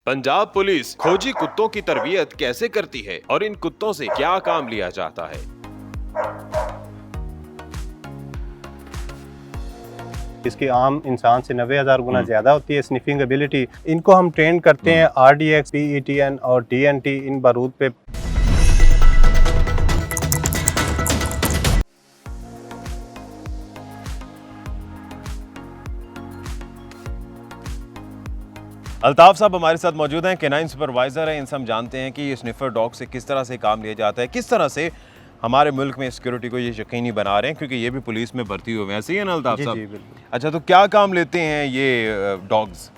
Punjab police खोजी कुत्तों की तरबियत कैसे करती है और इन कुत्तों से क्या काम लिया जाता है। इसकी आम इंसान से 90,000 गुना ज़्यादा होती है स्निफिंग एबिलिटी। इनको हम ट्रेन करते हैं RDX, PETN और TNT इन बारूद पे। अल्ताफ साहब हमारे साथ मौजूद हैं, कैनाइन सुपरवाइज़र हैं। इनसे हम जानते हैं कि ये स्निफर डॉग से किस तरह से काम लिया जाता है, किस तरह से हमारे मुल्क में सिक्योरिटी को ये यकीनी बना रहे हैं, क्योंकि ये भी पुलिस में भर्ती हुए हैं। ऐसे ही है ना अल्ताफ साहब? जी बिल्कुल। अच्छा, तो क्या काम लेते हैं ये डॉग्स?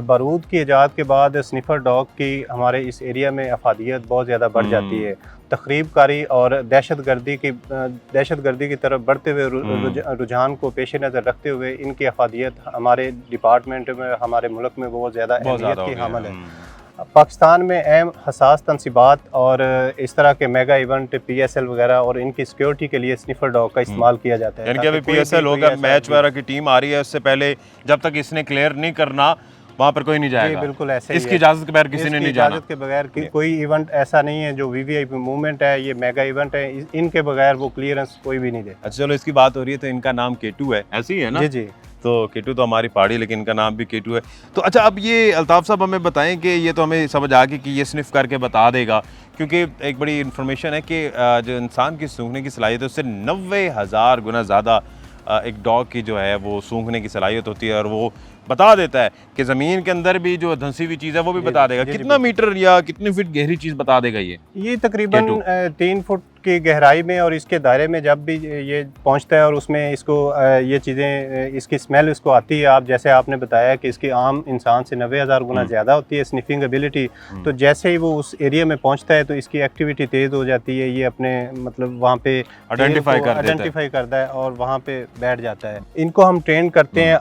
बारूद की ईजाद के बाद स्निफर डॉग की हमारे इस एरिया में अफादियत बहुत ज़्यादा बढ़ जाती है। तखरीबकारी और दहशतगर्दी की तरफ बढ़ते हुए रुझान को पेश नज़र रखते हुए इनकी अफादियत हमारे डिपार्टमेंट में, हमारे मुल्क में बहुत ज़्यादा अहमियत की हामिल है। पाकिस्तान में अहम हसास तनसीबात और इस तरह के मेगा इवेंट PSL वगैरह और इनकी सिक्योरिटी के लिए स्निफर डॉग का इस्तेमाल किया जाता है। यानी कि अभी PSL होगा, मैच वगैरह की टीम आ रही है, उससे पहले जब तक इसने क्लियर नहीं करना वहाँ पर कोई नहीं जाएगा। बिल्कुल ऐसे ही इसकी इजाज़त के बगैर किसी ने नहीं जाना। इजाज़त के बगैर कोई इवेंट ऐसा नहीं है जो VVIP मूवमेंट है, ये मेगा इवेंट है, इनके बगैर वो क्लियरेंस कोई भी नहीं दे। अच्छा चलो, इसकी बात हो रही है तो इनका नाम केटू है, ऐसे ही है ना? जी। तो केटू तो हमारी पहाड़ी, लेकिन इनका नाम भी केटू है। तो अच्छा, अब ये अल्ताफ साहब हमें बताएं कि ये तो हमें समझ आ गई कि ये स्निफ करके बता देगा, क्योंकि एक बड़ी इन्फॉर्मेशन है कि जो इंसान की सूंघने की सलाहियत है उससे 90,000 गुना ज़्यादा एक डॉग की जो है वो सूंघने की सलाहियत होती है, और वो बता देता है कि ज़मीन के अंदर भी जो धंसी हुई चीज़ है वो भी बता देगा। कितना मीटर या कितनी फीट गहरी चीज़ बता देगा ये तकरीबन 3 फुट की गहराई में, और इसके दायरे में जब भी ये पहुंचता है और उसमें इसको ये चीज़ें, इसकी स्मेल इसको आती है। आप जैसे आपने बताया कि इसकी आम इंसान से 90,000 गुना ज़्यादा होती है स्निफिंग एबिलिटी। तो जैसे ही वो उस एरिया में पहुंचता है तो इसकी एक्टिविटी तेज़ हो जाती है। ये अपने मतलब वहाँ पे आइडेंटिफाई करता है और वहाँ पे बैठ जाता है। इनको हम ट्रेन करते हैं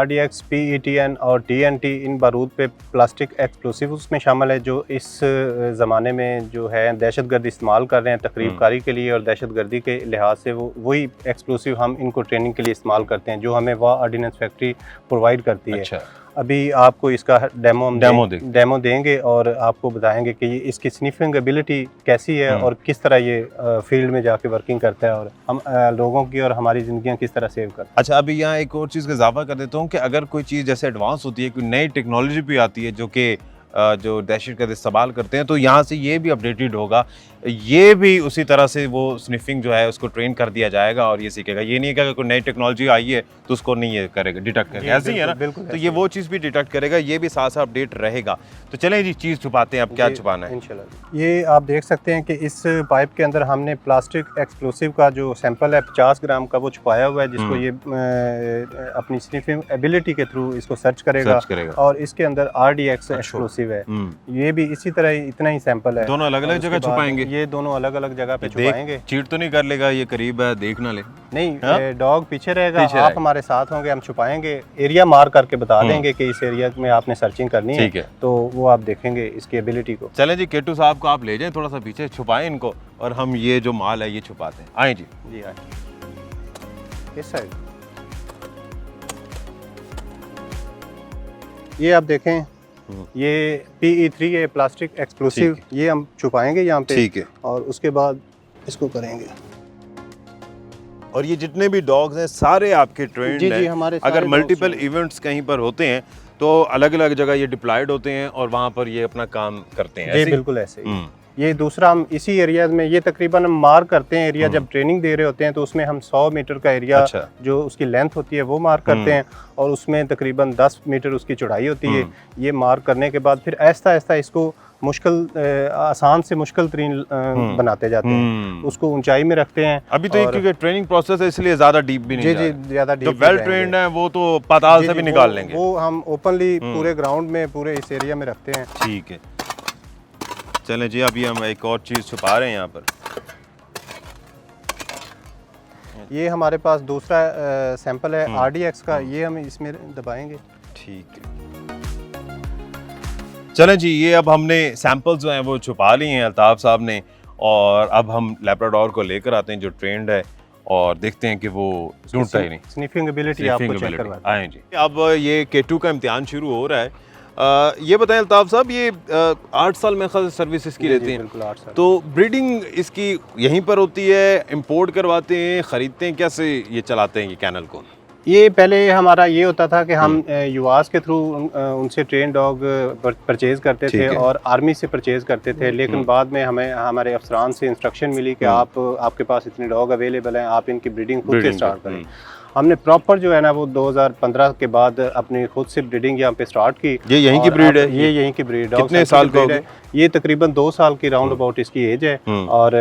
RDX, PETN और TNT इन बारूद पे प्लास्टिक एक्सप्लोसिव उसमें शामिल है, जो इस ज़माने में जो है दहशतगर्द इस्तेमाल कर रहे हैं तकरीबकारी के लिए, और दहशतगर्दी के लिहाज से वो वही एक्सप्लोसिव हम इनको ट्रेनिंग के लिए इस्तेमाल करते हैं जो हमें वाह ऑर्डिनेंस फैक्ट्री प्रोवाइड करती है। अच्छा। अभी आपको इसका डेमो देंगे और आपको बताएंगे कि इसकी स्निफिंग एबिलिटी कैसी है और किस तरह ये फील्ड में जाके वर्किंग करता है, और हम लोगों की और हमारी ज़िंदगियां किस तरह सेव करते हैं। अच्छा, अभी यहाँ एक और चीज़ का इजाफा कर देता हूँ कि अगर कोई चीज़ जैसे एडवांस होती है, कोई नई टेक्नोलॉजी भी आती है जो कि जो दहशतगर्द इस्तेमाल करते हैं, तो यहाँ से ये भी अपडेटेड होगा, ये भी उसी तरह से वो स्निफिंग जो है उसको ट्रेन कर दिया जाएगा और ये सीखेगा। ये नहीं है कि अगर कोई नई टेक्नोलॉजी आई है तो उसको नहीं ये करेगा, डिटेक्ट करेगा, ऐसे ही है ना? तो ये वो चीज़ भी डिटेक्ट करेगा, ये भी साथ साथ अपडेट रहेगा। तो चलें जी, चीज़ छुपाते हैं। अब क्या छुपाना है? इंशाल्लाह ये आप देख सकते हैं कि इस पाइप के अंदर हमने प्लास्टिक एक्सप्लोसिव का जो सैंपल है 50 ग्राम का वो छुपाया हुआ है, जिसको ये अपनी स्निफिंग एबिलिटी के थ्रू इसको सर्च करेगा। और इसके अंदर RDX एक्सप्लोसिव है, ये भी इसी तरह इतना ही सैंपल है। दोनों अलग अलग जगह छुपाएंगे? ये दोनों अलग अलग जगह पे छुपाएंगे। चीट तो नहीं कर लेगा? ये करीब है, देख ना ले? नहीं, डॉग पीछे रहेगा, आप हमारे साथ होंगे, हम छुपाएंगे, एरिया मार करके बता देंगे कि इस एरिया में आपने सर्चिंग करनी है, तो वो आप देखेंगे इसकी एबिलिटी को। चलें जी, केटू साहब को आप ले जाएं थोड़ा सा पीछे, छुपाएं इनको, और हम ये जो माल है ये छुपाते हैं। आए जी आए इस साइड। ये आप देखें, ये PE3 है, प्लास्टिक एक्सप्लोसिव, ये हम छुपाएंगे यहाँ पे। ठीक है। और उसके बाद इसको करेंगे। और ये जितने भी डॉग्स हैं सारे आपके ट्रेंड हैं? हमारे अगर मल्टीपल इवेंट्स कहीं पर होते हैं तो अलग अलग जगह ये डिप्लॉयड होते हैं और वहाँ पर ये अपना काम करते हैं? जी बिल्कुल ऐसे ही। ये दूसरा, हम इसी एरिया में ये तकरीबन हम मार्क करते हैं एरिया, जब ट्रेनिंग दे रहे होते हैं तो उसमें हम 100 मीटर का एरिया जो उसकी लेंथ होती है वो मार्क करते हैं, और उसमें तकरीबन 10 मीटर उसकी चौड़ाई होती है। ये मार्क करने के बाद फिर आहिस्ता आहिस्ता इसको आसान से मुश्किल तरीन बनाते जाते हैं, उसको ऊंचाई में रखते हैं। अभी तो क्योंकि ट्रेनिंग प्रोसेस है इसलिए ज़्यादा डीप भी नहीं। जी ज़्यादा डीप। जो वेल ट्रेन्ड है वो तो पाताल से भी निकाल लेंगे। वो हम ओपनली पूरे ग्राउंड में, पूरे इस एरिया में रखते हैं। ठीक है, चलें जी, अभी हम एक और चीज़ छुपा रहे हैं यहाँ पर। ये हमारे पास दूसरा सैंपल है RDX का, ये हम इसमें दबाएंगे। ठीक है, चलें जी, ये अब हमने सैंपल्स जो हैं वो छुपा लिए हैं अल्ताफ साहब ने, और अब हम लैब्राडोर को लेकर आते हैं जो ट्रेंड है, और देखते हैं कि वो ढूंढता ही नहीं। स्निफिंग एबिलिटी आपको चेक करवाते हैं। आए जी, अब ये केटू का इम्तिहान शुरू हो रहा है। ये बताएं अल्ताफ साहब, ये 8 साल में खास सर्विस इसकी जी, रहती जी, हैं, बिल्कुल 8 साल। तो ब्रीडिंग इसकी यहीं पर होती है, इंपोर्ट करवाते हैं, ख़रीदते हैं, कैसे ये चलाते हैं ये कैनल को? ये पहले हमारा ये होता था कि हम युवास के थ्रू उनसे ट्रेन डॉग परचेज करते ठीक थे है। और आर्मी से परचेज करते थे, लेकिन बाद में हमें हमारे अफसरान से इंस्ट्रक्शन मिली कि आपके पास इतने डॉग अवेलेबल हैं, आप इनकी ब्रीडिंग खुद से स्टार्ट करें। हमने प्रॉपर जो है ना वो 2015 के बाद अपनी खुद से ब्रीडिंग यहाँ पे स्टार्ट की। ये यहीं की और ब्रीड अब है? ये यहीं की ब्रीड। कितने साल का होगी? ये तकरीबन 2 साल की राउंड अबाउट इसकी एज है और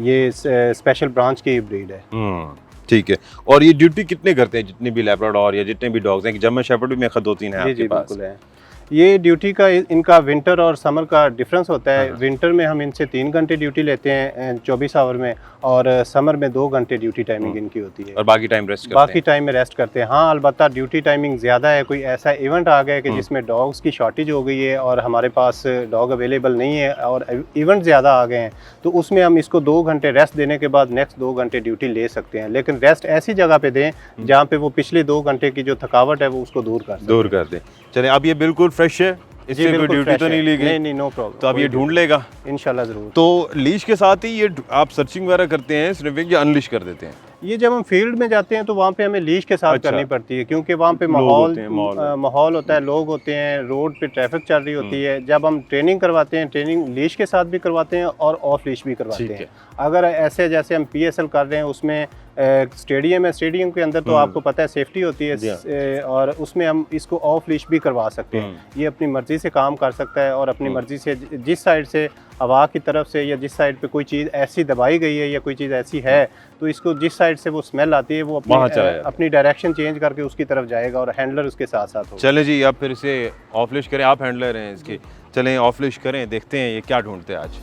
ये स्पेशल ब्रांच की ब्रीड है। ठीक है। और ये ड्यूटी कितने करते हैं, जितने भी लैब्राडोर या जितने भी डॉग्स हैं, कि जर्मन शेफर्ड भी मेरे ख्याल 2-3 हैं जी आपके जी पास? बिल्कुल है। ये ड्यूटी का इनका विंटर और समर का डिफरेंस होता है। विंटर में हम इनसे 3 घंटे ड्यूटी लेते हैं 24 आवर में, और समर में 2 घंटे ड्यूटी टाइमिंग इनकी होती है, और बाकी टाइम रेस्ट करते बाकी टाइम में रेस्ट करते हैं। हाँ, अलबत्ता ड्यूटी टाइमिंग ज़्यादा है, कोई ऐसा इवेंट आ गया कि जिसमें डॉग्स की शॉर्टेज हो गई है और हमारे पास डॉग अवेलेबल नहीं है और इवेंट ज़्यादा आ गए हैं, तो उसमें हम इसको 2 घंटे रेस्ट देने के बाद नेक्स्ट 2 घंटे ड्यूटी ले सकते हैं। लेकिन रेस्ट ऐसी जगह पे दें जहाँ पे वो पिछले 2 घंटे की जो थकावट है वो उसको दूर कर दें। चलें, अब ये बिल्कुल फ्रेश है, इससे कोई बिल्कुल ड्यूटी fresh तो है। नहीं ली गई? नहीं, नो प्रॉब्लम। तो अब ये ढूंढ लेगा इंशाल्लाह ज़रूर। तो लीश के साथ ही ये आप सर्चिंग वगैरह करते हैं, स्निफिंग, या अनलीश कर देते हैं? ये जब हम फील्ड में जाते हैं तो वहाँ पे हमें लीश के साथ अच्छा। करनी पड़ती है, क्योंकि वहाँ पे लोग माहौल होते हैं, माहौल होता है, लोग होते हैं, रोड पे ट्रैफिक चल रही होती है। जब हम ट्रेनिंग करवाते हैं, ट्रेनिंग लीश के साथ भी करवाते हैं और ऑफ लीश भी करवाते ठीक हैं। अगर ऐसे जैसे हम PSL कर रहे हैं, उसमें स्टेडियम है, स्टेडियम के अंदर तो आपको पता है सेफ्टी होती है, और उसमें हम इसको ऑफ लीश भी करवा सकते हैं। ये अपनी मर्ज़ी से काम कर सकता है और अपनी मर्ज़ी से जिस साइड से हवा की तरफ से या जिस साइड पे कोई चीज़ ऐसी दबाई गई है या कोई चीज़ ऐसी है, तो इसको जिस साइड से वो स्मेल आती है वो अपनी डायरेक्शन चेंज करके उसकी तरफ जाएगा और हैंडलर उसके साथ साथ होगा। चलें जी, अब फिर इसे ऑफ लिश करें, आप हैंडलर हैं इसके, चलें ऑफ लिश करें, देखते हैं ये क्या ढूंढते हैं आज।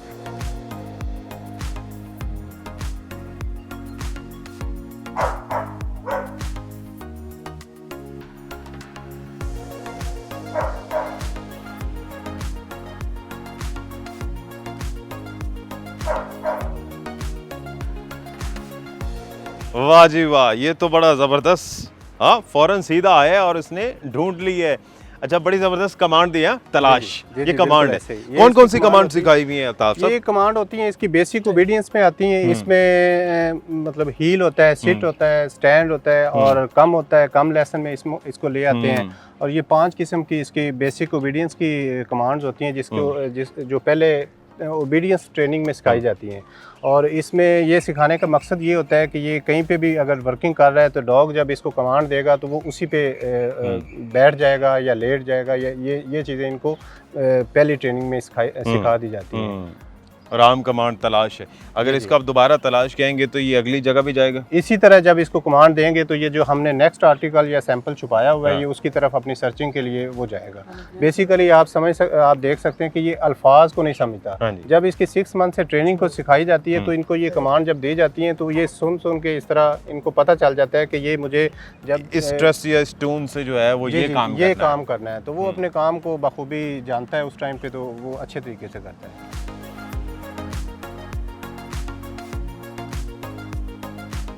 वाह जी वाह, ये तो बड़ा ज़बरदस्त, हाँ फौरन सीधा आया और उसने ढूंढ ली है। अच्छा, बड़ी ज़बरदस्त कमांड दी है, तलाश। ये कमांड है, कौन कौन सी कमांड सिखाई हुई है अल्ताफ साहब? ये कमांड होती है, इसकी बेसिक ओबीडियंस में आती हैं। इसमें मतलब हील होता है, सिट होता है, स्टैंड होता है और कम होता है। कम लेसन में इसको ले आते हैं और ये 5 किस्म की इसकी बेसिक ओबीडियंस की कमांड्स होती हैं, जो पहले ओबीडियंस ट्रेनिंग में सिखाई जाती हैं। और इसमें ये सिखाने का मकसद ये होता है कि ये कहीं पे भी अगर वर्किंग कर रहा है तो डॉग जब इसको कमांड देगा तो वो उसी पे बैठ जाएगा या लेट जाएगा, या ये चीज़ें इनको पहली ट्रेनिंग में सिखा दी जाती हैं। राम कमांड तलाश है, अगर इसका आप दोबारा तलाश कहेंगे तो ये अगली जगह भी जाएगा। इसी तरह जब इसको कमांड देंगे तो ये जो हमने नेक्स्ट आर्टिकल या सैंपल छुपाया हुआ है, ये उसकी तरफ अपनी सर्चिंग के लिए वो जाएगा। बेसिकली आप देख सकते हैं कि ये अल्फाज को नहीं समझता। जब इसकी 6 मंथ से ट्रेनिंग को सिखाई जाती है तो इनको ये कमांड जब दी जाती है तो ये सुन के इस तरह इनको पता चल जाता है कि ये मुझे जब इस स्ट्रेस या इस टोन से जो है वो ये काम करना है, तो वो अपने काम को बखूबी जानता है उस टाइम पे, तो वो अच्छे तरीके से करता है।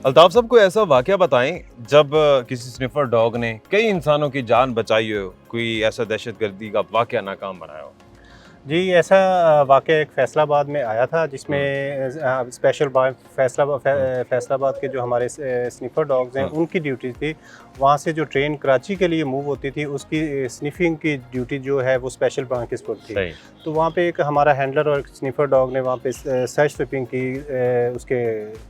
अल्ताफ साहब, कोई ऐसा वाकया बताएं जब किसी स्निफर डॉग ने कई इंसानों की जान बचाई हो, कोई ऐसा दहशतगर्दी का वाकया नाकाम बनाया हो? जी, ऐसा वाकया एक फैसलाबाद में आया था, जिसमें स्पेशल फैसलाबाद के जो हमारे स्निफर डॉग्स हैं उनकी ड्यूटी थी। वहाँ से जो ट्रेन कराची के लिए मूव होती थी उसकी स्निफिंग की ड्यूटी जो है वो स्पेशल ब्रांच पर थी। तो वहाँ पे एक हमारा हैंडलर और स्निफर डॉग ने वहाँ पे सर्च स्विपिंग की उसके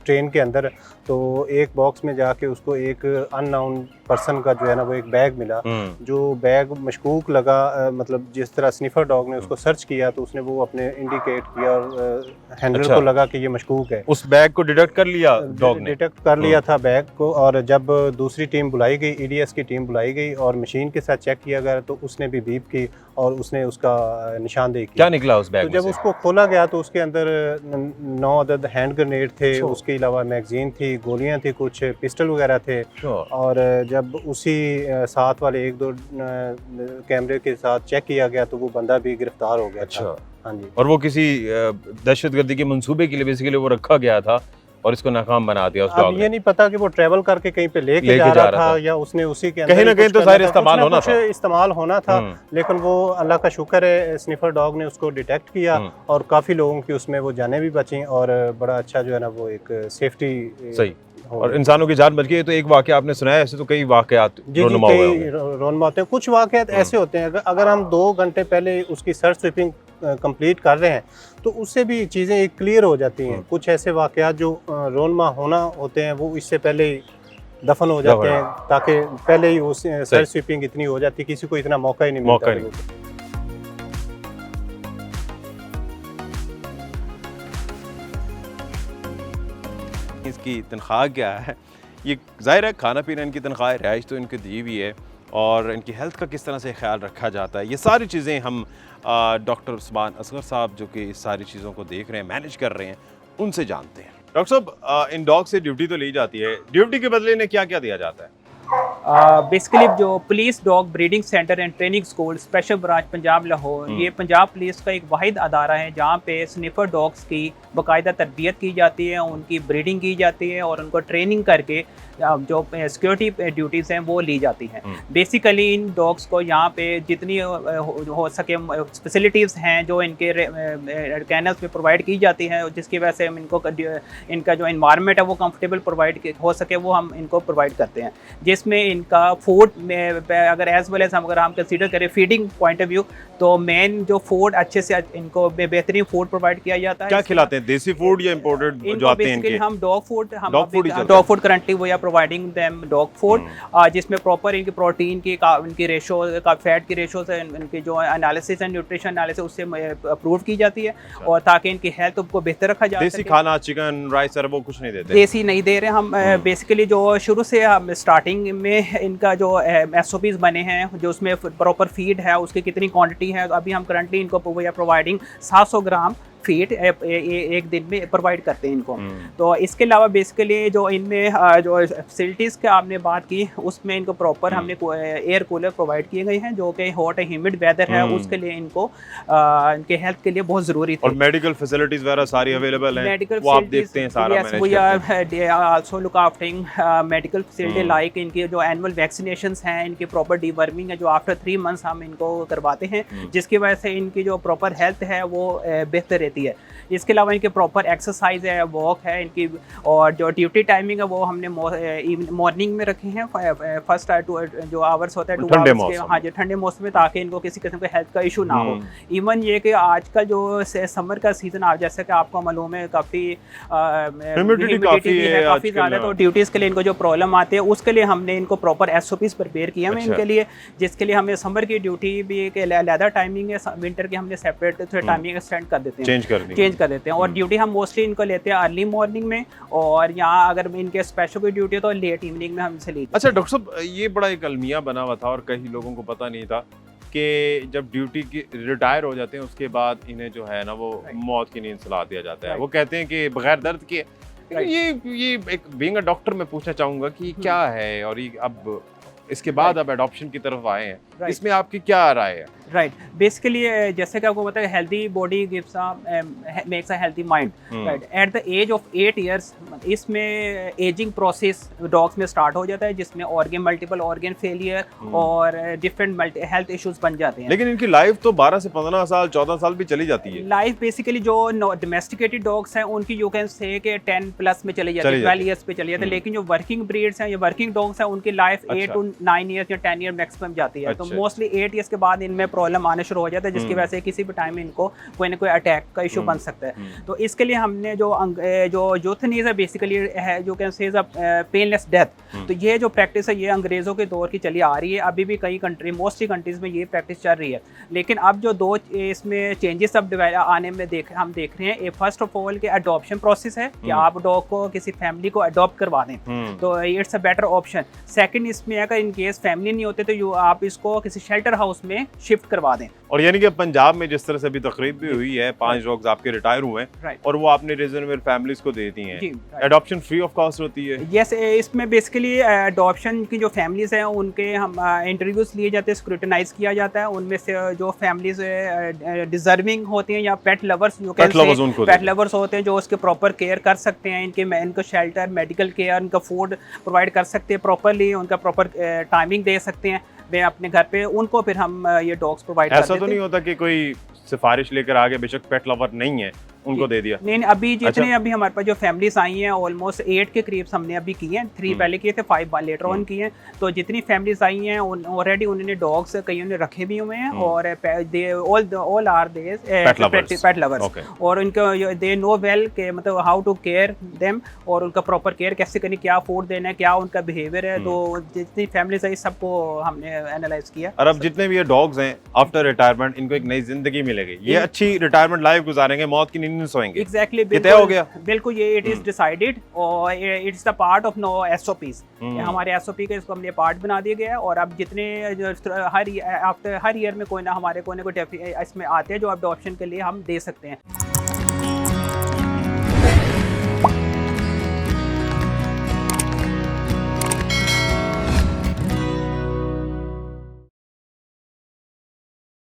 ट्रेन के अंदर। तो एक बॉक्स में जाके उसको एक अननोन पर्सन का जो है ना वो एक बैग मिला, जो बैग मशकूक लगा, मतलब जिस तरह स्निफर डॉग ने उसको सर्च किया तो उसने वो अपने इंडिकेट किया और हैंडलर को लगा कि ये मशकूक है। उस बैग को डिटेक्ट कर लिया डॉग ने? डिटेक्ट कर लिया था बैग को, और जब दूसरी टीम बुलाई गई, EDS की टीम बुलाई गई और मशीन के साथ चेक किया गया तो उसने भी बीप की और उसने उसका निशानदेही की। क्या निकला उस बैग में? तो जब उसको खोला गया तो उसके अंदर 9 अदद हैंड ग्रेनेड थे, उसके अलावा मैगजीन थी, गोलियां थी, कुछ पिस्टल वगैरह थे। और जब उसी साथ वाले 1-2 कैमरे के साथ चेक किया गया तो वो बंदा भी गिरफ्तार हो गया था। हाँ जी। और वो किसी दहशतगर्दी के मंसूबे के लिए बेसिकली वो रखा गया था और इसको नाकाम बना दिया उस अब डॉग ये ने। नहीं पता कि वो ट्रेवल करके कहीं पे लेके जा रहा था या उसने उसी के कहीं ना कहीं तो ज़ाहिर इस्तेमाल होना था। इस्तेमाल होना था, लेकिन वो अल्लाह का शुक्र है स्निफर डॉग ने उसको डिटेक्ट किया और काफ़ी लोगों की उसमें वो जानें भी बची और बड़ा अच्छा जो है ना वो एक सेफ्टी सही और इंसानों की जान बच गई। तो एक वाकया आपने सुनाया, ऐसे तो कई वाकयात जी रोनुमा हुए कई होंगे। रोनमा होते हैं। कुछ वाकयात ऐसे होते हैं अगर हम 2 घंटे पहले उसकी सर्च स्वीपिंग कंप्लीट कर रहे हैं तो उससे भी चीज़ें क्लियर हो जाती हैं। कुछ ऐसे वाकयात जो रोनमा होना होते हैं वो इससे पहले ही दफन हो जाते हैं, ताकि पहले ही उस सर्च स्वीपिंग इतनी हो जाती है, किसी को इतना मौका ही नहीं मिलता। इसकी तनख्वाह क्या है? ये ज़ाहिर है खाना पीना इनकी तनख्वाह है, रिहाइश तो इनकी दी हुई है और इनकी हेल्थ का किस तरह से ख्याल रखा जाता है, ये सारी चीज़ें हम डॉक्टर उस्मान असगर साहब जो कि इस सारी चीज़ों को देख रहे हैं, मैनेज कर रहे हैं, उनसे जानते हैं। डॉक्टर साहब, इन डॉग से ड्यूटी तो ली जाती है, ड्यूटी के बदले इन्हें क्या क्या दिया जाता है? बेसिकली जो police dog breeding centre and training school special branch Punjab Lahore, ये पंजाब पुलिस का एक वाहिद अदारा है जहाँ पे स्निफर डॉग्स की बाकायदा तरबियत की जाती है, उनकी ब्रीडिंग की जाती है और उनको ट्रेनिंग करके जो सिक्योरिटी ड्यूटीज़ हैं वो ली जाती हैं। बेसिकली इन डॉग्स को यहाँ पे जितनी हो सके फैसिलिटीज़ हैं जो इनके कैनल्स में प्रोवाइड की जाती हैं, जिसकी वजह से हम इनको इनका जो इन्वायरमेंट है वो कंफर्टेबल प्रोवाइड हो सके वो हम इनको प्रोवाइड करते हैं, जिसमें इनका फूड में अगर एज वेल एज अगर हम कंसीडर करें फीडिंग पॉइंट ऑफ व्यू तो मेन जो फूड अच्छे से इनको बेहतरीन फूड प्रोवाइड किया जाता है। क्या खिलाते हैं, देसी फूड या इंपोर्टेड जो आते हैं इनके? हम dog food currently we are providing them dog food, जिसमें प्रॉपर इनकी प्रोटीन की इनकी रेशो का फैट की रेशो से इनकी जो एनालिसिस एंड न्यूट्रिशन एनालिसिस उससे अप्रूव की जाती है और ताकि इनकी हेल्थ को बेहतर रखा जा सके। देसी खाना चिकन राइस वो कुछ नहीं देते? देसी नहीं दे रहे हम। बेसिकली जो शुरू से हम स्टार्टिंग में इनका जो SOPs बने हैं जो उसमें प्रॉपर फीड है उसकी कितनी क्वांटिटी है, तो अभी हम करंटली इनको we are providing 700 gram feed एक दिन में प्रोवाइड करते हैं इनको। तो इसके अलावा बेसिकली जो इनमें जो फैसिलिटीज़ की आपने बात की उसमें इनको प्रॉपर हमने एयर कूलर प्रोवाइड किए गए हैं जो कि हॉट ह्यूमिड वेदर है उसके लिए इनको इनके हेल्थ के लिए बहुत ज़रूरी थे। और मेडिकल फैसिलिटीज़ वगैरह सारी अवेलेबल हैं, मेडिकल वो आप देखते हैं सारा मैनेज करते हैं? Also look aftering medical facility like इनकी जो एनुअल वैक्सीनेशंस हैं, इनकी प्रॉपर डीवर्मिंग है जो आफ्टर 3 मंथ्स हम इनको करवाते हैं, जिसकी वजह से इनकी जो प्रॉपर हेल्थ है वो बेहतर रहती है। इसके अलावा इनके प्रॉपर एक्सरसाइज है, वॉक है इनकी, और जो ड्यूटी टाइमिंग है वो हमने मॉर्निंग में रखे हैं। फर्स्ट जो आवर्स होता है 2 आवर्स के, हाँ जी, ठंडे मौसम में, ताकि इनको किसी किस्म के हेल्थ का इशू ना हो। इवन ये कि आजकल जो समर का सीजन आ, जैसे कि आपको मालूम है काफ़ी ह्यूमिडिटी है काफ़ी ज़्यादा, तो ड्यूटीज़ के लिए इनको जो प्रॉब्लम आती है उसके लिए हमने इनको प्रॉपर SOPs प्रिपेयर किए हैं इनके लिए, जिसके लिए हमें समर की ड्यूटी भी एक अलग टाइमिंग है, विंटर की हमने सेपरेट टाइमिंग एक्सटेंड कर देते हैं, चेंज कर देते हैं। और ड्यूटी हम मोस्टली इनको लेते हैं अर्ली मॉर्निंग में, और यहाँ अगर इनके स्पेशल कोई ड्यूटी तो लेट इवनिंग में हमसे ली। अच्छा डॉक्टर साहब, ये बड़ा एक अलमिया बना हुआ था और कई लोगों को पता नहीं था कि जब ड्यूटी की रिटायर हो जाते हैं उसके बाद इन्हें जो है ना वो मौत की नींद सुला दिया जाता है। वो कहते हैं कि बगैर दर्द के। ये एक बीइंग अ डॉक्टर मैं पूछना चाहूँगा कि क्या है, और ये अब इसके बाद अब एडॉप्शन की तरफ आए हैं, इसमें आपकी क्या राय है? राइट, बेसिकली जैसे कि आपको पता है healthy body gives makes a healthy mind. Right, at the age of 8 years इसमें एजिंग प्रोसेस डॉग्स में स्टार्ट हो जाता है, जिसमें मल्टीपल ऑर्गन फेलियर और डिफरेंट हेल्थ इश्यूज बन जाते हैं। लेकिन इनकी लाइफ तो 12 से 15 साल 14 साल भी चली जाती है। लाइफ बेसिकली जो डोमेस्टिकेटेड डॉग्स हैं उनकी यू कैन से कि 10+ में चली जाती है, 12 ईयर्स पे चली जाती है। लेकिन जो वर्किंग ब्रीड्स हैं या वर्किंग डॉग्स हैं उनकी लाइफ 8 to 9 ईयर्स या 10 ईयर मैक्सिमम जाती है। तो मोस्टली 8 ईयर्स के बाद इनमें प्रॉब्लम आने शुरू हो जाता है, जिसकी वजह से किसी भी टाइम में इनको कोई ना कोई अटैक का इशू बन सकता है। तो इसके लिए हमने जो यूथनीज़ है बेसिकली है जो कैन से पेनलेस डेथ, तो ये जो प्रैक्टिस है ये अंग्रेज़ों के दौर की चली आ रही है। अभी भी कई मोस्टली कंट्रीज़ में ये प्रैक्टिस चल रही है। लेकिन अब जो 2 इसमें चेंजेस अब आने में हम देख रहे हैं, फर्स्ट ऑफ ऑल के अडॉप्शन प्रोसेस है कि आप डॉग को किसी फैमिली को अडॉप्ट करवा दें, तो it's a better option. Second इसमें अगर इन केस फैमिली नहीं होते तो आप इसको किसी शेल्टर हाउस में शिफ्ट करवा दें। और यानी कि पंजाब में जिस तरह से अभी तकरीब भी हुई है, 5 डॉग्स आपके रिटायर हुए हैं राइट और वो आपने रीजनेबल फैमिलीज को दे दी हैं। जी एडॉप्शन फ्री ऑफ कॉस्ट होती है? यस, इसमें बेसिकली अडॉप्शन की जो फैमिलीज हैं उनके हम इंटरव्यूज लिए जाते हैं, स्क्रूटनाइज किया जाता है, उनमें से जो फैमिलीज डिजर्विंग होती हैं या पेट लवर्स जो पेट लवर्स होते हैं जो उसके प्रॉपर केयर कर सकते हैं, इनको शेल्टर, मेडिकल केयर, इनका फूड प्रोवाइड कर सकते हैं प्रॉपरली, उनका प्रॉपर टाइमिंग दे सकते हैं वे अपने घर पे, उनको फिर हम ये डॉग्स प्रोवाइड कर देते हैं। ऐसा तो नहीं होता कि कोई सिफारिश लेकर आगे बेशक पेट लवर नहीं है उनको दे दिया? नहीं, अभी जितने अभी हमारे पास जो फैमिलीज आई हैं ऑलमोस्ट 8 के करीब हमने अभी किए हैं, 3 पहले किए थे, 5 लेटर ऑन किए हैं। तो जितनी फैमिलीज आई हैं ऑलरेडी उन्होंने डॉग्स कईयों ने रखे भी हुए हैं और all are they pet lovers और उनको दे नो वेल के मतलब हाउ टू केयर देम और उनका प्रॉपर केयर कैसे करनी, क्या फूड देना है, क्या उनका बिहेवियर है। तो जितनी फैमिलीज आई सबको हमने एनालाइज किया। और अब जितने भी ये डॉग्स हैं आफ्टर रिटायरमेंट इनको एक नई जिंदगी मिलेगी, ये अच्छी रिटायरमेंट लाइफ गुजारेंगे, मौत की नींद में सोएंगे। एग्जैक्टली, तय हो गया बिल्कुल, ये इट इज डिसाइडेड और it's the part of no SOPs. हमारे एसओपी के इसको हमने पार्ट बना दिया गया है और अब जितने हर ईयर में कोई ना कोई इसमें आते हैं जो अडॉप्शन के लिए हम दे सकते हैं।